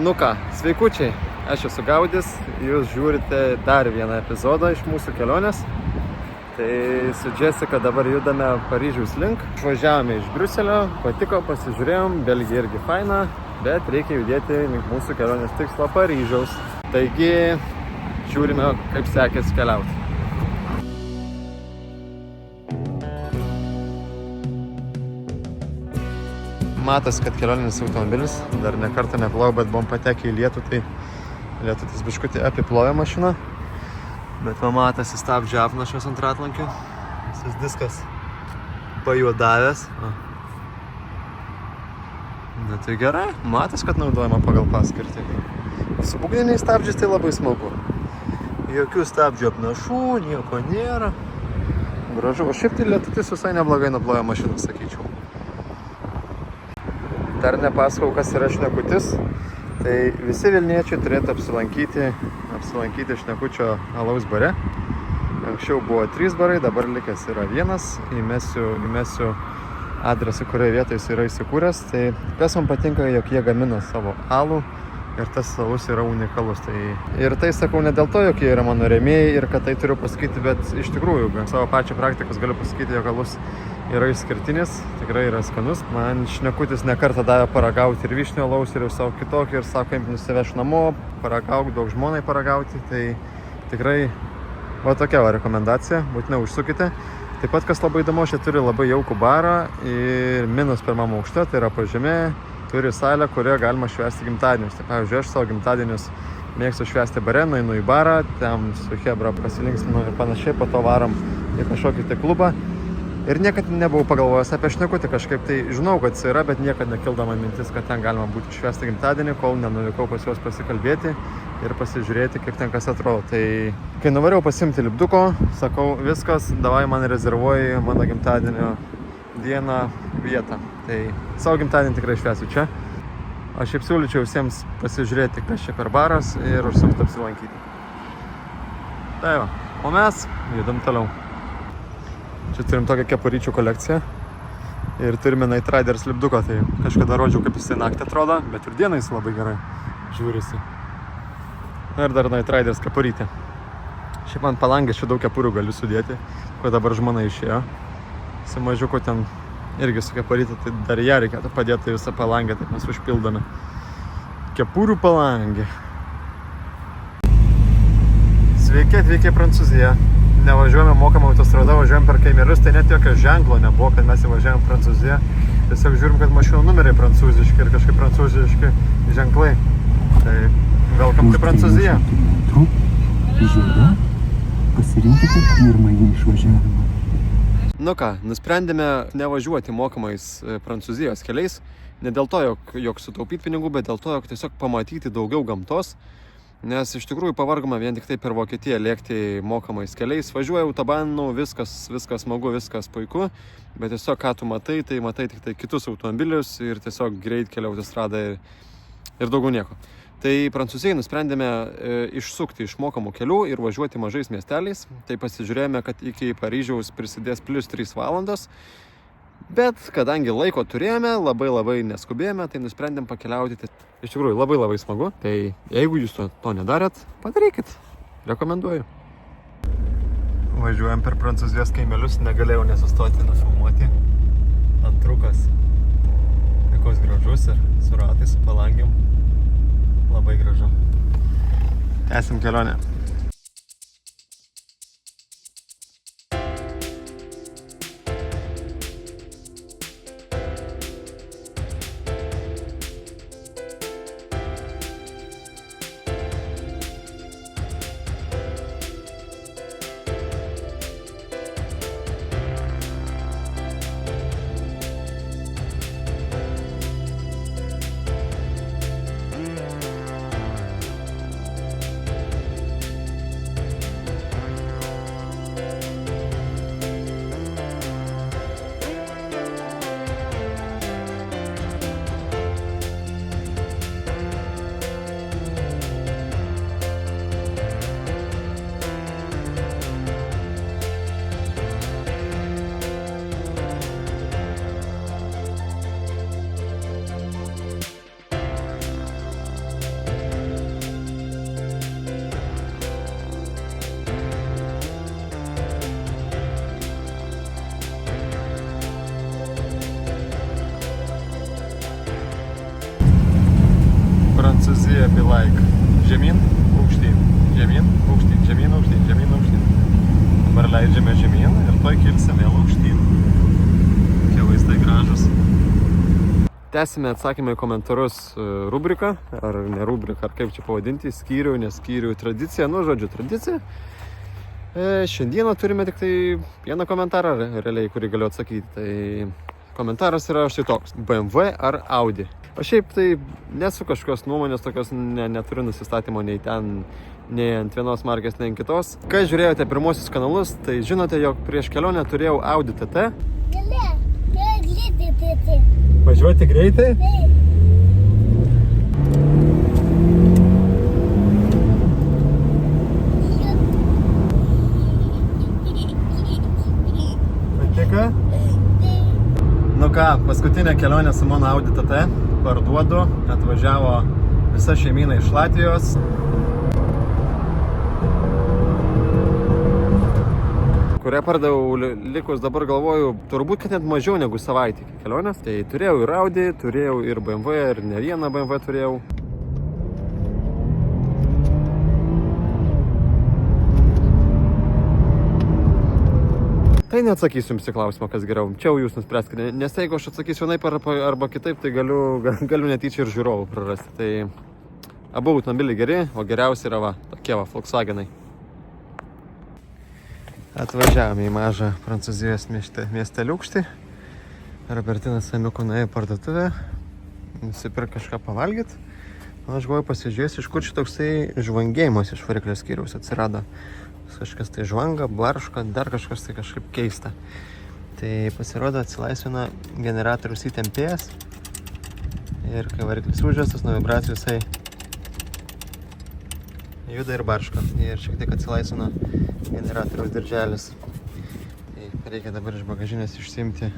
Nu ką, sveikučiai, aš esu Gaudis, jūs žiūrite dar vieną epizodą iš mūsų kelionės. Tai su Jessica dabar judame Paryžiaus link. Išvažiavome iš Briuselio, patiko, pasižiūrėjom, Belgija irgi faina, bet reikia judėti link mūsų kelionės tikslo Paryžiaus. Taigi, žiūrime, kaip sekėsi keliauti. Matas, kad kelioninis automobilis, dar ne kartą neplovau, bet buvom patekę į lietų, tai lietutis biškutį apiplovė mašiną. Bet va Matas įstabdžia apnašos ant ratlankių. Visas diskas pajuodavęs. Na tai gerai, Matas, kad naudojama pagal paskirtį. Su būgniniais stabdžiais tai labai smagu. Jokių stabdžių apnašų, nieko nėra. Gražu, o šiaip tai lietutis visai neblogai nuploja mašiną, sakyčiau. Dar nepasakau, kas yra Šnekutis. Tai visi Vilniečiai turėtų apsilankyti Šnekučio alaus bare. Anksčiau buvo 3 barai, dabar likęs yra 1. Įmesiu adresą, kurioje vietoje jis yra įsikūręs. Tai kas man patinka, jog jie gamina savo alų ir tas alus yra unikalus. Ir tai sakau ne dėl to, jog jie yra mano rėmėjai ir kad tai turiu pasakyti, bet iš tikrųjų, savo pačią praktikos galiu pasakyti, jog alus yra išskirtinis, tikrai yra skanus. Man Šnekutis nekartą davė paragauti ir vyšnio alaus, ir savo kitokį, ir sako, imti nusiveš namo, paragauk, daug žmonai paragauti. Tai tikrai va tokia va rekomendacija, būtinai užsukite. Taip pat, kas labai įdomu, šie turi labai jaukų barą ir minus pirmam aukšte, tai yra pažemė, turi salę, kurioje galima švęsti gimtadienius. Tai pavyzdžiui, aš savo gimtadienius mėgstu švęsti bare, nueinu į barą, ten su Hebra pasilinksminu ir panašiai, po to varom į kažkokį tai klubą. Ir niekad nebuvau pagalvojęs apie Šnekutį, kažkaip tai žinau, kad jis yra, bet niekad nekildama mintis, kad ten galima būti švęsti gimtadienį, kol nenuvykau pas juos pasikalbėti ir pasižiūrėti, kaip ten kas atrodo. Tai kai nuvariau pasimti lipduko, sakau, viskas, davai man rezervuoji mano gimtadienio dieną vietą. Tai savo gimtadienį tikrai švęsiu čia. Aš šiaip siūlyčiau visiems pasižiūrėti, kas čia per baras ir užsukti apsilankyti. Tai va, o mes judam toliau. Čia turim tokią kepuryčių kolekciją ir turime Night Riders lipduką, tai kažkada rodžiau, kaip jisai naktį atrodo, bet ir dieną jis labai gerai žiūrisi. Ir dar Night Riders kepurytė. Šiaip man palangės čia daug kepurių galiu sudėti, ko dabar žmona išėjo. Su mažiuku ten irgi su kepurytė, tai dar ją reikėtų padėti visą palangę, taip mes užpildome. Kepurių palangė. Sveiki atvykę į Prancūziją. Nevažiuojame mokamą autostradą, važiuojame per kaimelius, tai net jokio ženklo nebuvo, kad mes įvažiavome Prancūziją. Tiesiog žiūrim, kad mašinų numeriai prancūziški ir kažkaip prancūziški ženklai. Tai welcome to Prancūziją. Pasirinkite pirmąjį išvažiavimą. Nu ką, nusprendėme nevažiuoti mokamais Prancūzijos keliais. Ne dėl to, jog sutaupyti pinigų, bet dėl to, jog tiesiog pamatyti daugiau gamtos. Nes iš tikrųjų pavargome vien tik tai per Vokietiją lėkti mokamais keliais. Važiuoja autobanu, viskas smagu, viskas puiku, bet tiesiog ką tu matai, tai matai tik tai kitus automobilius ir tiesiog greitkelio autostradą ir daugiau nieko. Tai Prancūzijai nusprendėme išsukti iš mokamų kelių ir važiuoti mažais miesteliais. Tai pasižiūrėjome, kad iki Paryžiaus prisidės plus 3 valandos. Bet kadangi laiko turėjome, labai neskubėjome, tai nusprendėm pakeliauti. Iš tikrųjų, labai smagu. Tai jeigu jūs to nedarėt, padarykit. Rekomenduoju. Važiuojam per Prancūzijos kaimelius, negalėjau nesustoti nufilmuoti. Antrukas. Koks gražus ir su ratais, su palangėm. Labai gražu. Esam kelionė. like žemyn, aukštyn, žemyn, aukštyn, žemyn, aukštyn, žemyn, aukštyn. Dabar leidžiame žemyn ir tuoj kilsim vėl aukštyn. Tie vaizdai gražus. Tęsime atsakymą į komentarus rubriką, ar ne rubriką, ar kaip čia pavadinti, skyrių, neskyrių, tradicija, nu žodžiu, tradicija. Šiandieną turime tik tai vieną komentarą, realiai, kurį galiu atsakyti. Tai komentaras yra štai toks, BMW ar Audi. O šiaip tai nesu kažkokios nuomonės, tokios neturiu nusistatymo nei ten, nei ant vienos markės, nei ant kitos. Kai žiūrėjote pirmosius kanalus, tai žinote, jog prieš kelionę turėjau Audi TT. Važiuoti greitai? Patiko? Nu ką, paskutinė kelionė su mano Audi TT. Parduodu, atvažiavo visa šeimyna iš Latvijos. Kurią pardaviau likus, dabar galvoju, turbūt, kad net mažiau negu savaitę iki kelionės. Tai turėjau ir Audi, turėjau ir BMW, ir ne vieną BMW turėjau. Tai neatsakysiu jums į klausimą, kas geriau. Čia jau jūs nuspręskite, nes jeigu aš atsakysiu vienaip arba kitaip, tai galiu netyčia ir žiūrovų prarasti. Tai abu automobiliai geri, o geriausia yra va, tokie va, Volkswagenai. Atvažiavome į mažą Prancūzijos miesteliukštį. Robertinas Samiuku nuėjo į parduotuvę, nusipirko kažką pavalgyti. O aš galvoju pasižiūrėsiu, iš kur šitoksai žvangėjimas iš variklio skyriaus atsirado. Kažkas tai žvanga, barška, dar kažkas tai kažkaip keista. Tai pasirodo atsilaisvina generatorius įtempėjas. Ir kai variklis užvestas, nuo vibracijų jisai juda ir barška. Ir šiek tiek atsilaisvina generatoriaus dirželis. Tai reikia dabar iš bagažinės išsiimti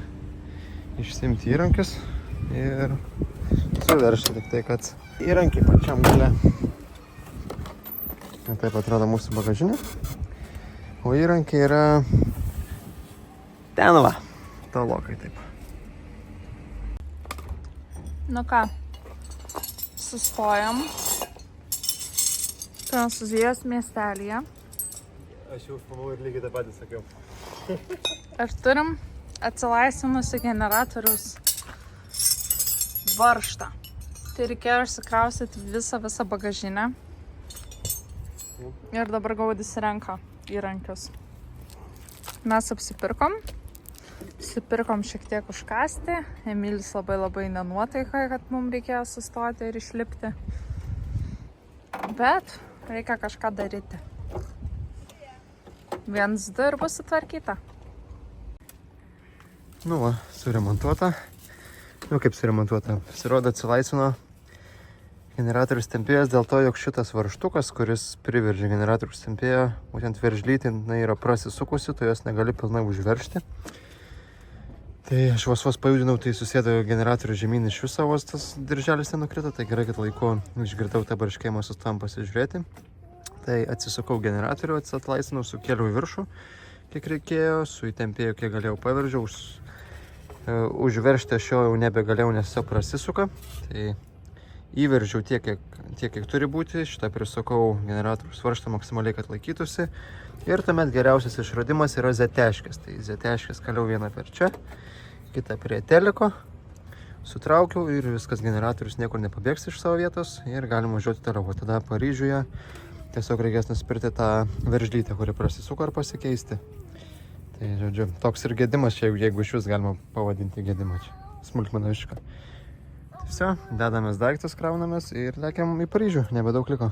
įrankius ir suveržti, tik tai, kad įrankiai pačiam gale. Taip atrodo mūsų bagažinė. O įrankiai yra ten va, tolokai taip. Nu ką, sustojam Prancūzijos miestelyje. Aš jau užpamau ir lygiai tą patį sakiau. Ir turim atsilaisvinusi generatoriaus varžtą. Tai reikėjo išsikraustyti visą bagažinę. Ir dabar Gaudis renka įrankius. Mes apsipirkom šiek tiek užkasti. Emilis labai nenuotaika, kad mums reikėjo sustoti ir išlipti. Bet reikia kažką daryti. 1-2 ir bus sutvarkyta. Nu va, suremontuota. Nu kaip suremontuota. Pasirodo atsilaisvino generatorius tempėjas dėl to, jog šitas varžtukas, kuris priveržė generatorius tempėją, būtent veržlytė, yra prasisukusi, tai jos negali pilnai užveržti. Tai aš vos pajudinau, tai susėdo generatorių žemyn iš viso, vos tas dirželis nenukrito, tai gerai, kad laiku išgirdau tą barškėjimą, sustojom pasižiūrėti. Tai atsisukau generatorių, atlaisvinau, sukėliau į viršų, kiek reikėjo, su įtempėju, kiek galėjau paveržiau, užveržti aš jau nebegalėjau, nes jau prasisuka. Tai įveržiau tiek, kiek turi būti, šitą prisukau generatorius varžtą maksimaliai, kad laikytųsi. Ir tuomet geriausias išradimas yra zeteškės. Tai zeteškės kaliau vieną per čia, kitą prie teliko, sutraukiau ir viskas, generatorius niekur nepabėgs iš savo vietos ir galim važiuoti toliau. O tada Paryžiuje tiesiog reikės nusipirkti tą veržlytę, kuri prasisuko, ar pasikeisti. Tai, žodžiu, toks ir gedimas čia, jeigu iš vis galima pavadinti gedimą čia. Smulkmena visiška. Tai viso, dedamės daiktus, kraunamės ir lekiam į Paryžių, nebedaug liko.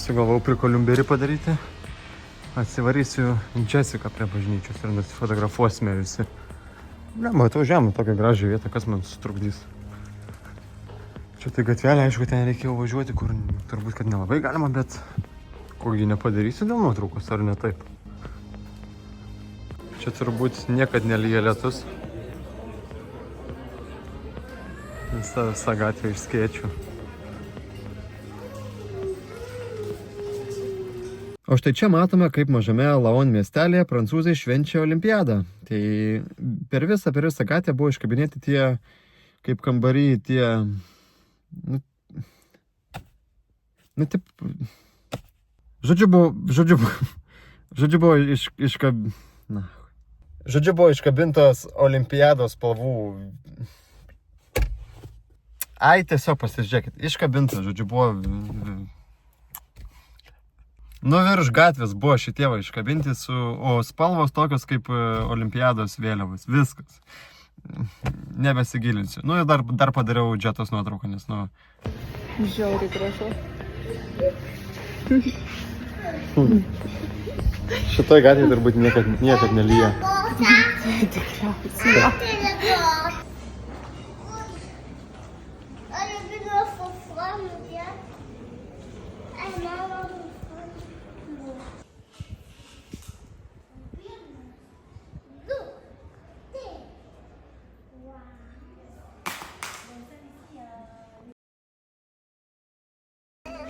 Sugalvau prikoliumberį padaryti. Atsivarysiu Jessica prie bažnyčios ir nusifotografuosime visi. Ne, matau žemę, tokią gražią vietą, kas man sutrukdys. Čia tai gatvelė, aišku, ten reikėjo važiuoti, kur turbūt, kad nelabai galima, bet kogi nepadarysiu dėl nuotraukos, ar ne taip. Čia turbūt niekad nelyja lietus. Visa gatvė iš skėčių. O štai čia matome, kaip mažame Laon miestelėje prancūzai švenčia olimpiadą. Tai per visą gatvę buvo iškabinėti tie, kaip kambary, tie... taip... Žodžiu buvo iškabintos olimpiados spalvų. Ai, tiesiog pasižiūrėkit, iškabintos, žodžiu, buvo... Virš gatvės buvo šitie va iškabinti, o spalvos tokios kaip olimpiados vėliavos. Viskas. Nebesigilinsiu. Ir dar padariau džetos nuotrauką, nes, Žiauriai gražu. Šitoj gatvėje turbūt niekad nelyja. Tikriausiai.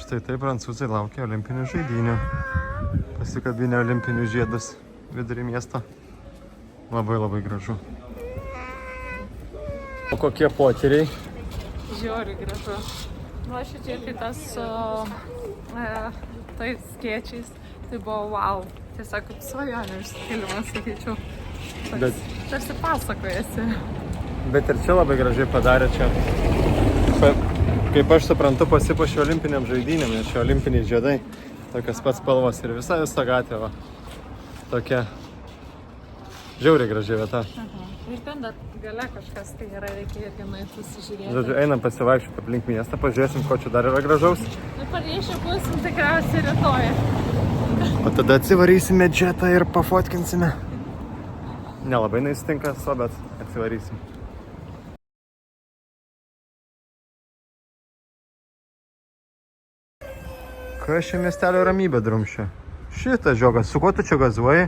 Štai taip prancūzai laukia olimpinių žaidynių. Pasikabinę olimpinių žiedus vidury miesto. Labai gražu. O kokie potyriai? Žiauriai gražu. Nuoširdžiai tai tas tais skėčiais, tai buvo wow. Tiesiog kaip svajonių išsikėlimas, sakyčiau. Tarsi pasakojasi. Bet ir čia labai gražiai padarė čia. Kaip aš suprantu, pasipuošė olimpiniam žaidynėm, nes čia olimpiniai žiedai. Tokios pats spalvos ir visa gatvė va. Tokia žiauriai graži vieta. Ir ten dar gale kažkas tai yra, reikia irgi nueiti susižiūrėti. Žodžiu, einam pasivaikščioti aplink miestą, pažiūrėsim, ko čia dar yra gražaus. Paryžių būsim tikriausiai rytoj. O tada atsivarysime džetą ir pafotkinsime. Nelabai neįstinka, bet atsivarysim. Kas čia miestelio ramybė drumščia? Šitas žiogas, su kuo tu čia gazuoji?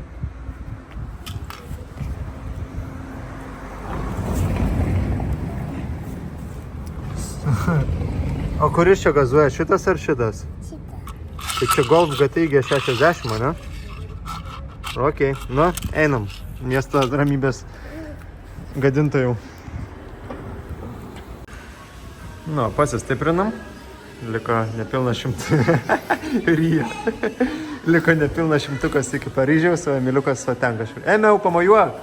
O kuris čia gazuoja, šitas ar šitas? Šitas. Tai čia Golf GTI G60, ne? Ok, einam. Miesto ramybės gadintojų. Pasistiprinam. Liko nepilna ryja. Liko nepilna šimtukas iki Paryžiaus, o Emiliukas va ten kažkur. Ėmiau, pamojuok!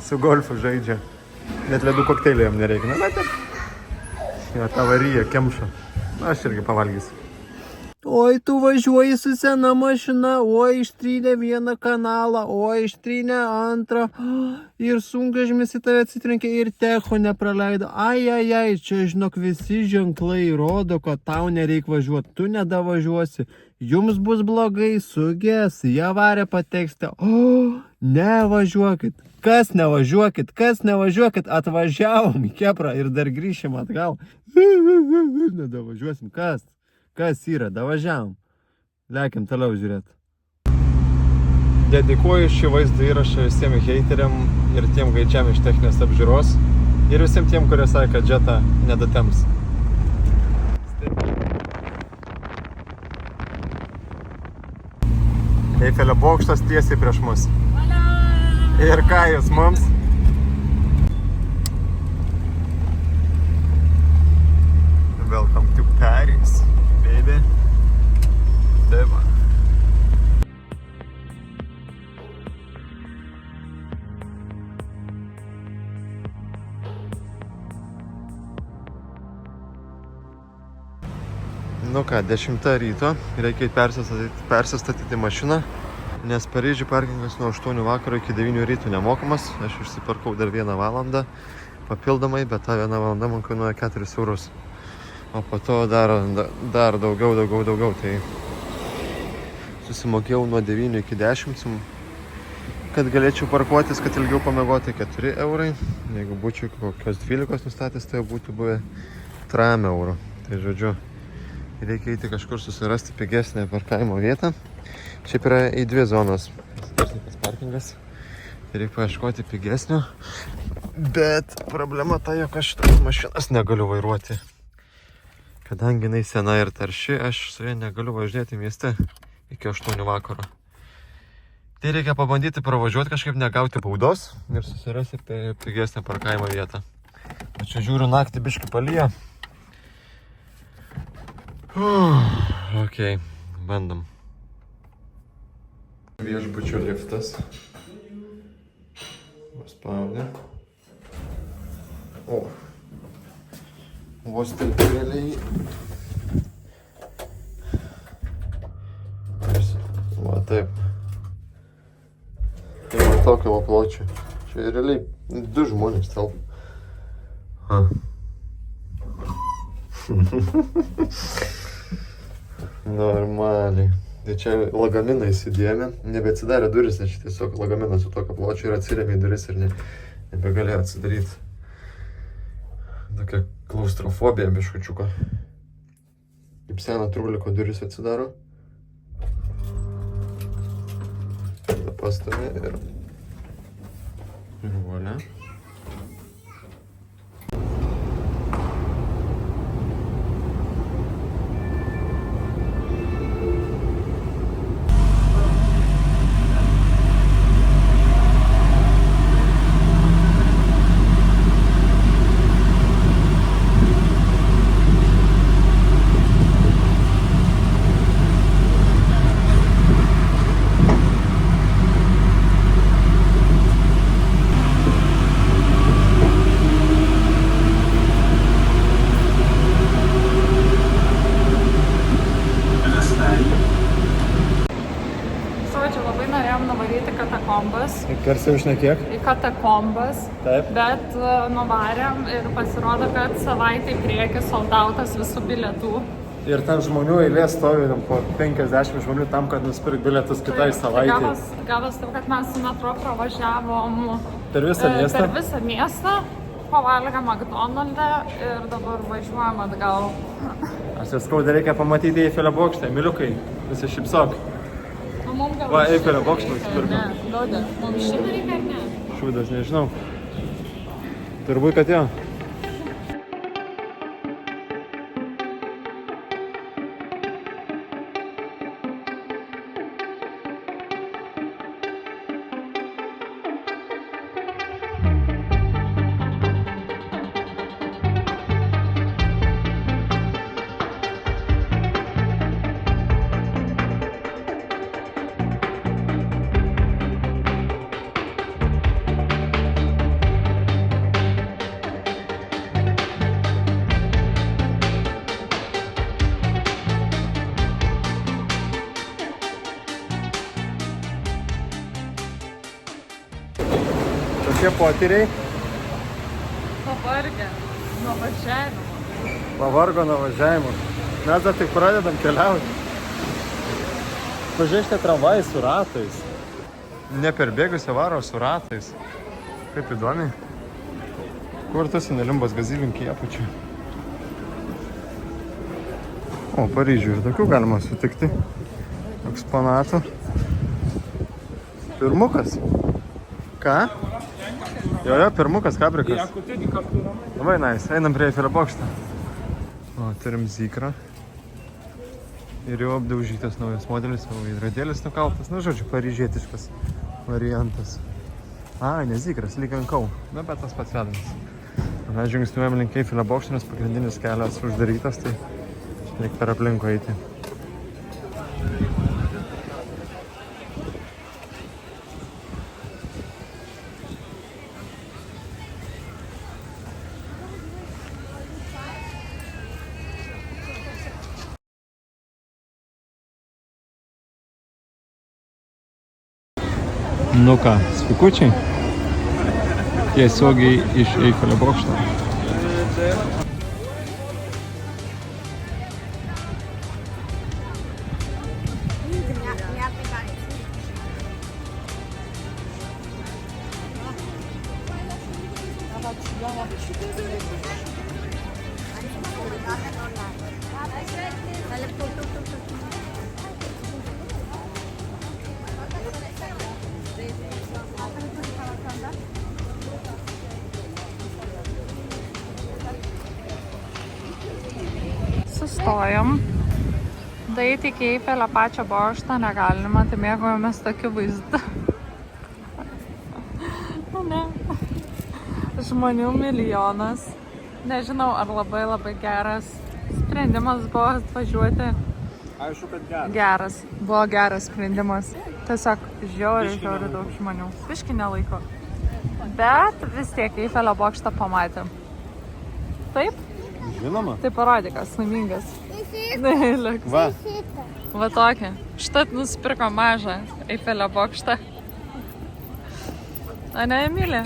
Su golfu žaidžia. Net ledų kokteilį jam nereikia. Bet ir ta varija kemša. Aš irgi pavalgysiu. Oi, tu važiuoji su sena mašina, oi, ištrynė vieną kanalą, oi, ištrynė antrą, ir sunkvežimis į tave atsitrenkė ir techo nepraleido. Ai, čia, žinok, visi ženklai rodo, kad tau nereik važiuoti, tu nedavažiuosi, jums bus blogai, suges, į avariją pateksite. O, nevažiuokit. Kas nevažiuokit, atvažiavom į Keprą ir dar grįšim atgal. Nedavažiuosim, Kas yra, davažiavom. Lekiam toliau žiūrėti. Dedikuoju šį vaizdo įrašą visiems heiteriam ir tiem gaičiam iš techninės apžiūros. Ir visiems tiem, kurie sakė, kad džetą nedatems. Eifelio bokštas tiesiai prieš mus. Ir ką jūs mums? Welcome to Paris. Tai va. Ką, 10 ryto, reikia persistatyti mašiną, nes Paryžių parkingas nuo 8 vakaro iki 9 ryto nemokamas. Aš užsiparkau dar 1 valandą papildomai, bet ta 1 valanda man kainuoja 4 eurus. o po to dar daugiau. Tai susimokėjau nuo 9 iki 10, kad galėčiau parkuotis, kad ilgiau pamiegoti 4 eurai. Jeigu būčiau kokios 12 nustatęs, tai būtų buvę 3 eurų. Tai žodžiu, reikia eiti kažkur susirasti pigesnę parkavimo vietą. Šiaip yra į 2 zonos. Skersnikas parkingas. Tai reikia paieškoti pigesnio. Bet problema ta, jog aš šitos mašinas negaliu vairuoti. Kadangi jinai sena ir tarši, aš su ja negaliu važinėti mieste iki 8 vakaro. Tai reikia pabandyti pravažiuoti, kažkaip negauti baudos ir susirasti pigesnę parkavimo vietą. O čia žiūriu, naktį biškį palyja. Ok, bandom. Viešbučio liftas. Paspaudė. O. Vos taip realiai. Va taip. Tai man tokio pločio. Čia realiai 2 žmonės telpa. Normaliai. Tai čia lagaminą įsidėjome. Nebeatsidarė duris, nes tiesiog lagaminas su tokio pločio ir atsirėmė į duris ir nebegalėjo atsidaryti. Tokia klaustrofobija biškučiuko. Kaip seno truliko duris atsidaro. Tada pastumė ir volia. Garsiau šnekėk. Į katakombas. Taip. Bet nuvarėm ir pasirodo, kad savaitę į priekį soldautas visų bilietų. Ir ten žmonių eilė stovi po 50 žmonių tam, kad nusipirk bilietus kitai savaitei. Gavos taip, kad mes su metro pravažiavom per visą miestą. Per visą miestą, pavalgėm McDonald'e ir dabar važiuojam atgal. Aš skauda, reikia pamatyti Eifelio bokštą. Emiliukai, visi šipsok. Va, Eifelio bokštą nusipirkam. Ne, Dodė. Mums šitą reikia ar ne? Šūdas, nežinau. Turbūt, kad jo. Kokie potyriai? Pavargę nuo važiavimo. Pavargo nuo važiavimo. Mes dar tik pradedam keliauti. Pažiūrėkite tramvajai su ratais. Ne per bėgusią varo su ratais. Kaip įdomiai. Kur tas Nelimbos gazilinkį apačiu. O, Paryžių ir tokių galima sutikti. Eksponatų. Pirmukas. Ką? Jo, pirmukas, kabrikas. Labai nice. Einam prie Eifelio bokšto. O, turim Zikrą. Ir jau apdaužytas naujas modelis, o veidrodėlis nukaltas. Nu, žodžiu, paryžietiškas variantas. A, ne Zikras, lyg ant Kau. Na, bet tas pats vedamas. Mes žingsniuojam link Eifelio bokšto, nes pagrindinis kelias uždarytas, tai reikia per aplinkų eiti. Nu ką, spikučiai? Tiesiogiai iš Eifelio bokšto. sustojom. Daeiti iki Eifelio pačią bokštą negalima, tai mėgojomės tokiu vaizdu. Ne. Žmonių milijonas. Nežinau, ar labai geras sprendimas buvo atvažiuoti. Aišku, kad geras. Geras. Buvo geras sprendimas. Tiesiog žiauriai daug žmonių. Biški nelaiko. Bet vis tiek Eifelio bokštą pamatėm. Taip? Žinoma. Tai parodyk, kas laimingas. Va. Va tokį. Štat nusipirko mažą Eifelio bokštą. A ne, Emilė?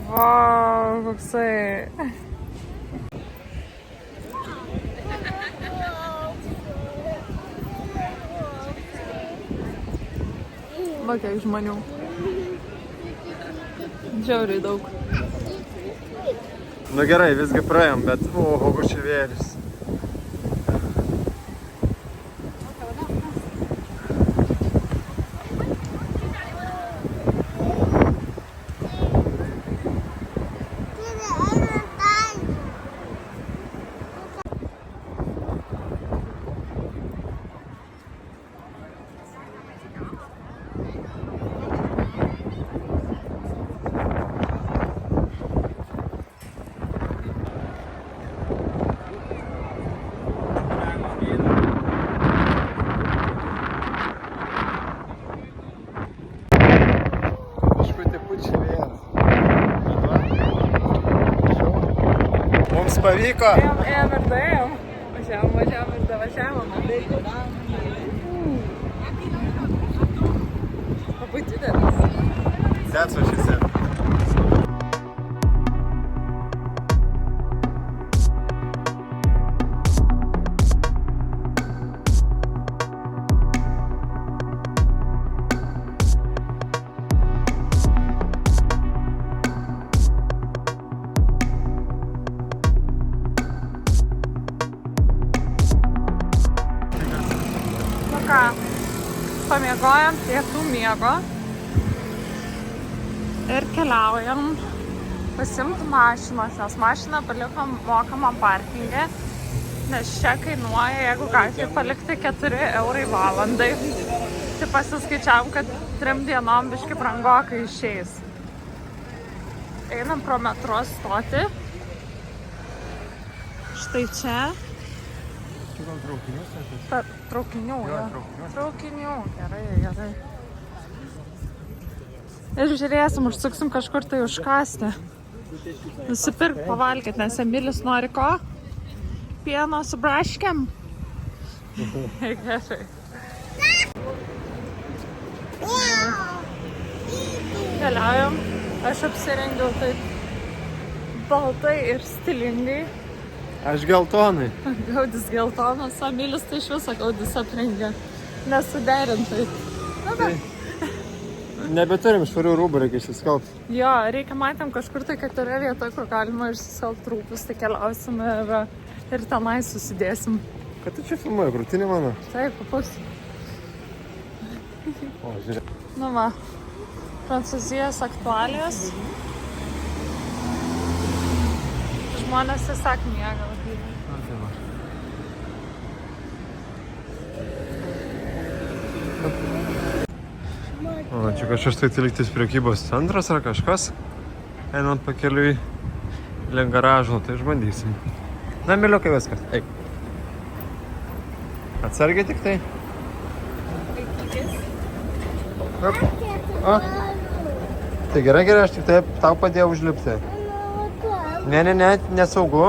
Vau, koksai. Va kiek žmonių. Žiauriai daug. Nu gerai, visgi praėjom, bet oho, koks čia vėlis. Mums pavyko. Ėjom ir daėjom. Važiavom ir davažiavom. Labai didelis. That's what she said. Pamiegojom pietų miego ir keliaujam pasimti mašinos, nes mašiną palikom mokamam parkingę, nes čia kainuoja, jeigu gatvėje palikti 4 eurai valandai. Tai pasiskaičiavom, kad 3 dienom biški brangokai išeis. Einam pro metro stotį. Štai čia. Čia gal traukinius? Traukinių, Jo, jo. Traukinių, gerai. Ir žiūrėsim, užsuksim kažkur tai užkasti. Nusipirk, pavalgyt, nes Emilis nori ko? Pieno su braškėm. Gerai. Keliaujam. Aš apsirengiau taip baltai ir stilingai. Aš geltonai. Gaudis geltonas, o Emilis tai iš viso gaudis aprengia. Nesuderintai. Nebeturim švarių rūbų, reikia išsiskalbti. Jo, reikia, matėm kažkur tai, kad yra vieta, kur galima išsiskalbti rūbus, tai keliausim ir tenai susidėsim. Kad tu čia filmuoji, krūtinį mano? Taip, papus. O, žiūrėk. Nu va, Prancūzijos aktualijos. Žmonės tiesiog miega. O, čia kažkas tai liktis prekybos centras ar kažkas. Einant pakeliui link garažo, tai išbandysim. Na, miliukai viskas. Eik. Atsargiai tik tai. Op. O. Tai gerai, aš tik taip tau padėjau užlipti. Ne, nesaugu.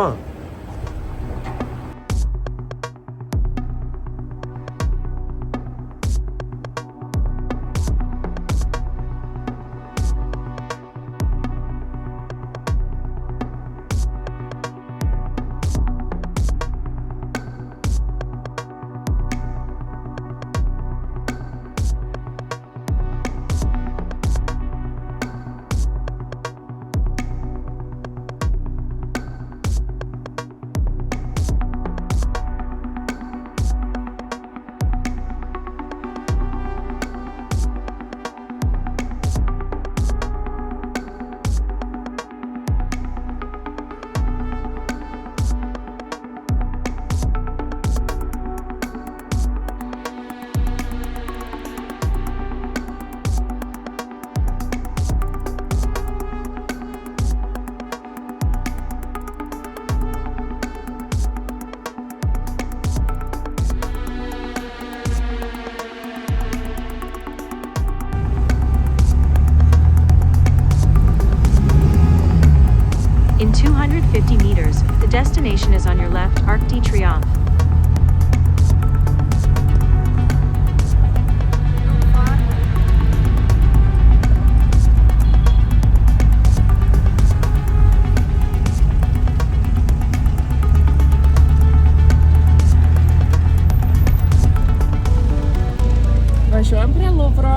važiuojam prie Luvro.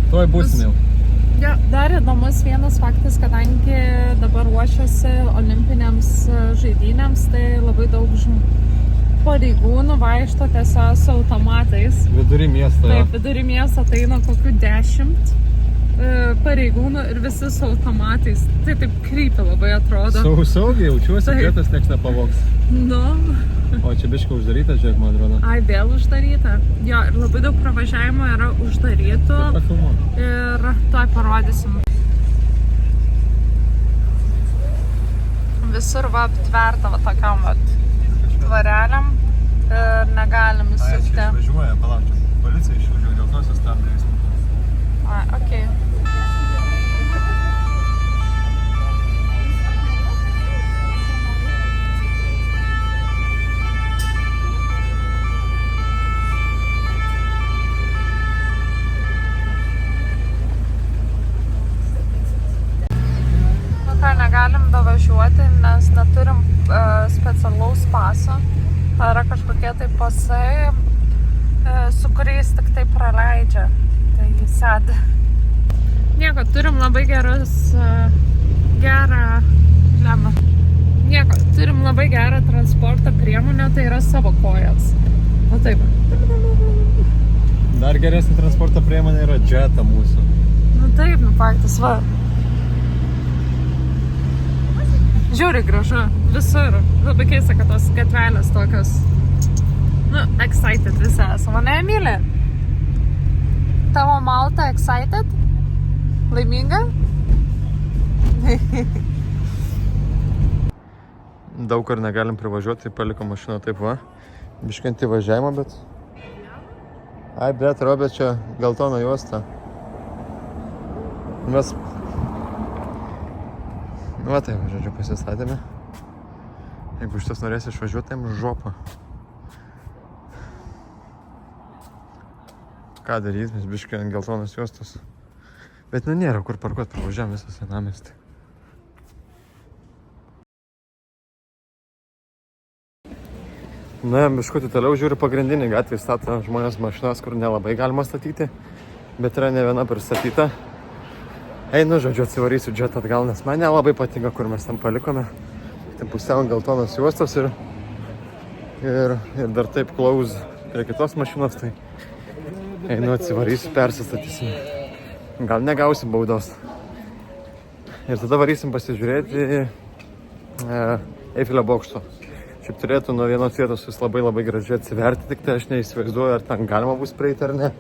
Tuoj būsim jau. Ja, dar įdomus vienas faktas, kadangi dabar ruošiasi olimpinėms žaidynėms, tai labai daug pareigūnų vaikšto tiesiog su automatais. Vidury miesto. Taip, vidury miesto ateina kokių 10 pareigūnų ir visi su automatais. Tai taip krypia labai atrodo. Saugiai jaučiuosi, Taip. kad tas nieks nepavogs. Nu, O čia biškai uždaryta, žiūrėk, man atrodo. ai, vėl uždaryta. Jo, ir labai daug pravažiavimo yra uždarytų. Pafilmuok. Ir tuoj parodysim. Visur va aptverta va tokiam va tvareliam ir negalim įsukti. Išvažiuoja, palauk, policija išvažiuoja, dėl to sustabdė eismą. Ai, okei. Negalim bevažiuoti, nes neturim specialaus paso. Yra kažkokie tai pasai, su kuriais tik tai praleidžia. Tai sėda. Nieko, turim labai gerą lemą. Nieko, turim labai gerą transporto priemonę, tai yra savo kojas. O taip. Dar geresnė transporto priemonė yra Jetta mūsų. Nu taip, nu faktas, va. Žiūri gražu, visur. Labai keista, kad tos gatvelės tokios, nu, excited visi esame. Mane, Emilė? Tavo Malta excited? Laiminga? Daug kur negalim privažiuoti, paliko mašiną taip va. Biškantį važiavimą, bet... Ai, bet, Robė, čia geltona juosta. Mes... Va taip, žodžiu, pasistatėme. Jeigu šitas norės išvažiuoti, tai žopą. Ką daryti, mes biškai ant geltonos juostos. Bet nu nėra kur parkuoti, pravažiavam visą senamiestį. Na, biškutį toliau žiūri pagrindinį gatvį, stato žmonės mašinas, kur nelabai galima statyti. Bet yra ne viena pristatyta. Einu, žodžiu, atsivarysiu Jetą atgal, nes man nelabai patinka, kur mes ten palikome. Tai pusiau ant geltonos juostos ir dar taip close prie kitos mašinos, tai einu, atsivarysiu, persistatysim. Gal negausim baudos. Ir tada varysim pasižiūrėti Eifelio bokšto. Šiaip turėtų nuo vienos vietos vis labai gražiai atsiverti, tik tai aš neįsivaizduoju, ar ten galima bus prieiti ar ne,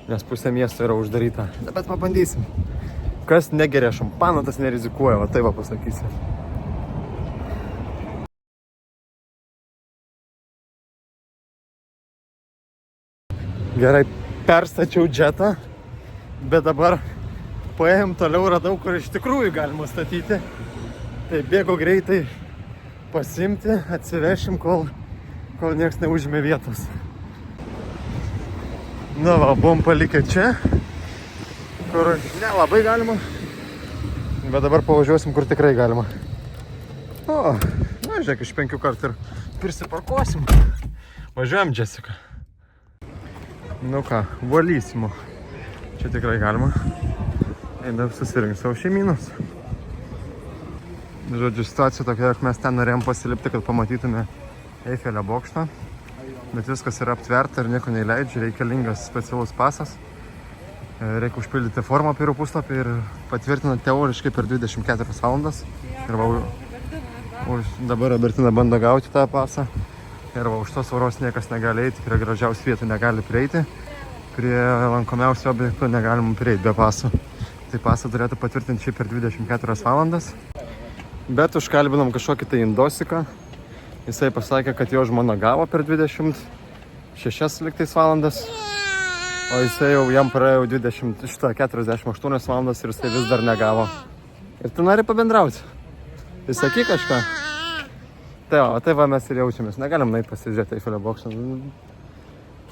nes pusė miesto yra uždaryta. Bet pabandysim. Kas negeria šampano, tas nerizikuoja, va taip va pasakysiu. Gerai, perstačiau Jetą, bet dabar paėjom toliau, radau, kur iš tikrųjų galima statyti. Tai bėgo greitai pasimti, atsivešim, kol nieks neužimė vietos. Na va, buvom palikę čia, kur nelabai galima, bet dabar pavažiuosim, kur tikrai galima. O, na, žiūrėk, iš 5 kartų ir prisiparkuosim. Važiuojam, Jessica. Nu ką, valysimo. Čia tikrai galima. Einam susirinkti savo šeimynus. Žodžiu, situacija tokia, jog mes ten norėjom pasilipti, kad pamatytume Eifelio bokštą. Bet viskas yra aptverta ir nieko neįleidžia, reikalingas specialus pasas. Reikia užpildyti formą pirų puslapį ir patvirtinant teoriškai per 24 valandas. Ir va, dabar Robertina bando gauti tą pasą. Ir va, už tos varos niekas negali eiti, prie gražiausių vietų negali prieiti. Prie lankomiausių objektų negalim prieiti be paso. Tai pasą turėtų patvirtinti šiaip per 24 valandas. Bet užkalbinom kažkokį tai indosiką. Jisai pasakė, kad jo žmona gavo per 26 liktais valandas. O jisai jau jam praėjo 48 valandas ir jisai vis dar negavo. Ir tu nori pabendrauti? Jis sakyk kažką? Tai va mes ir jaučiamės. Negalim nueit pasižiūrėti Eifelio bokštą.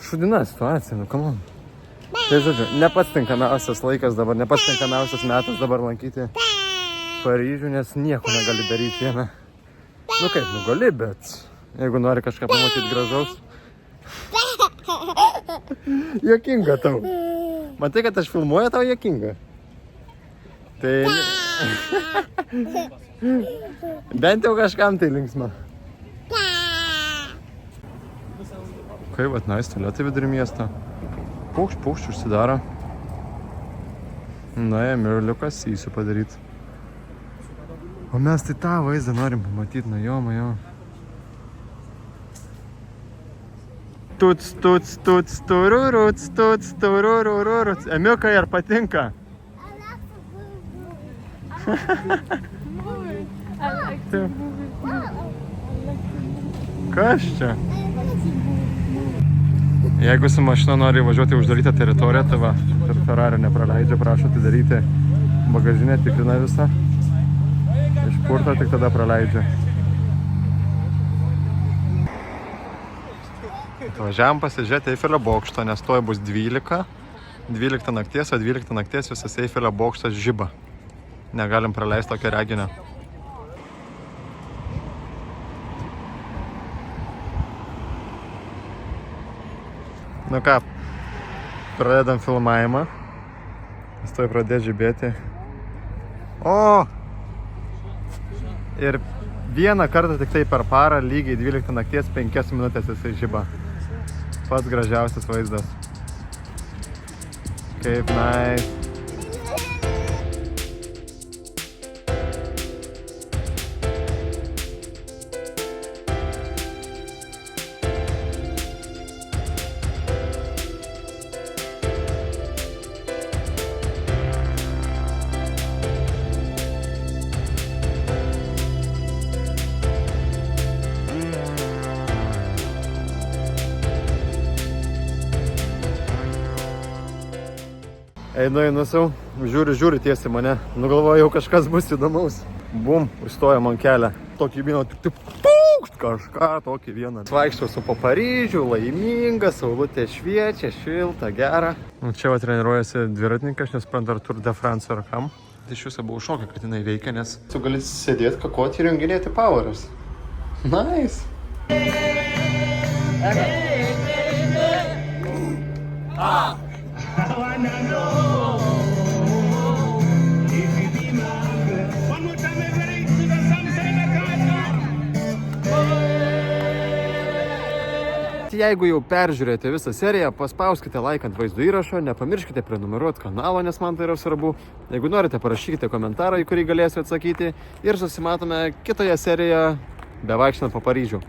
Šudina situacija, nu come on. Tai žodžiu, ne pats tinkamiausias laikas dabar, ne pats tinkamiausias metas dabar lankyti Paryžių, nes nieko negali daryti jame. Nu kaip, nu gali, bet jeigu nori kažką pamatyti gražaus, Jokinga tau. Matai, kad aš filmuoju, tau jokinga. Tai... Bent jau kažkam tai linksma. Kaip vat, tualetai vidury miesto. Paukšt užsidaro. Nuėjom ir liukas įsiu padaryti. O mes tai tą vaizdą norim pamatyti, jo. Tuts, tururururuts. Emiukai, ar patinka? Kas čia? Jeigu su mašina nori važiuoti uždarytą teritoriją, tai va, ir Ferrari nepraleidžia, prašo atidaryti bagažinę, tikrina visą. Išpurto, tik tada praleidžia. Važiavam pasižiūrėti Eifelio bokšto, nes toj bus 12 nakties, o 12 nakties visas Eifelio bokštas žiba. Negalim praleisti tokio reginio. Nu ką, pradedam filmavimą. Jis toj pradės žibėti. O! Ir vieną kartą tik tai per parą, lygiai 12 nakties, 5 minutės jisai žiba. Pats gražiausias vaizdas. Kaip nice. Einu sau, žiūri tiesiai mane, nugalvojau kažkas bus įdomaus. Bum, užstojom ant kelią. Tokį vieną, tik pūkšt kažką, tokį vieną. Vaikščiau su po Paryžių, laiminga, saulutė šviečia, šilta, gera. Čia va treniruojasi dviratininkas, nesuprantu, ar Tour de France ar kam. Iš viso buvau šokę, kad jinai veikia, nes tu gali sėdėti, kakoti ir junginėti powerius. Nice! Jeigu jau peržiūrėjote visą seriją, paspauskite like ant vaizdo įrašo, nepamirškite prenumeruoti kanalą, nes man tai yra svarbu. Jeigu norite, parašykite komentarą, į kurį galėsiu atsakyti. Ir susimatome kitoje serijoje bevaikščiant po Paryžių.